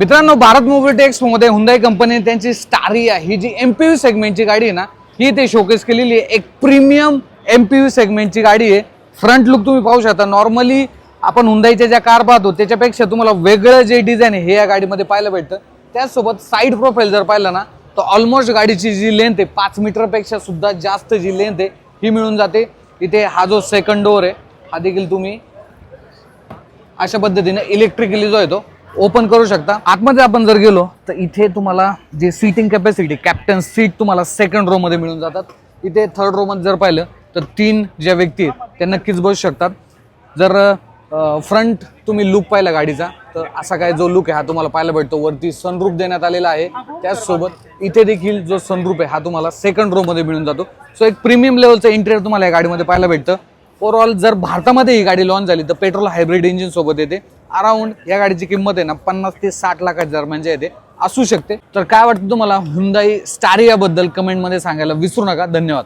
मित्रांनो, Bharat mobility expo मध्ये Hyundai कंपनीने त्यांची स्टारिया ही जी एमपीव्ही सेगमेंटची गाडी आहे ना, ही ते शोकेस केलेली आहे। एक प्रीमियम एमपीव्ही सेगमेंटची गाडी आहे। फ्रंट लुक तुम्ही पाहू शकता। नॉर्मली आपण हुंदाईच्या ज्या कार पाहतो त्याच्यापेक्षा तुम्हाला वेगळं जे डिझाइन आहे हे या गाडीमध्ये पाहायला भेटतं। त्याचसोबत साइड प्रोफाइल जर पाहिलं ना, तर ऑलमोस्ट गाडीची जी लेंथ आहे 5 मीटरपेक्षा सुद्धा जास्त जी लेंथ आहे ही मिळून जाते। इथे हा जो सेकंड डोअर आहे हा देखील तुम्ही अशा पद्धतीने इलेक्ट्रिकली जो आहे तो ओपन करू शकता। आतमध्ये आपण जर गेलो तर इथे तुम्हाला जे सीटिंग कॅपॅसिटी कॅप्टन सीट तुम्हाला सेकंड रो मध्ये मिळून जातात। इथे थर्ड रो मध्ये जर पाहिलं तर 3 ज्या व्यक्ती आहेत त्या नक्कीच बसू शकतात। जर फ्रंट तुम्ही लुक पाहिला गाडीचा तर असा काय जो लुक आहे हा तुम्हाला पाहायला भेटतो। वरती सनरूफ देण्यात आलेला आहे। त्याचसोबत इथे देखील जो सनरूफ आहे हा तुम्हाला सेकंड रो मध्ये मिळून जातो। सो एक प्रीमियम लेवलचं इंटेरियर तुम्हाला या गाडीमध्ये पाहायला भेटतं। ओव्हरऑल जर भारतामध्ये ही गाडी लॉन्च झाली तर पेट्रोल हायब्रिड इंजिन सोबत येते। अराउंड या गाडीची किंमत आहे ना 50 ते 60 लाखाच्या दरम्यान येते असू शकते। तर काय वाटतं तुम्हाला हुंदाई स्टारिया बद्दल कमेंट मध्ये सांगायला विसरू नका। धन्यवाद।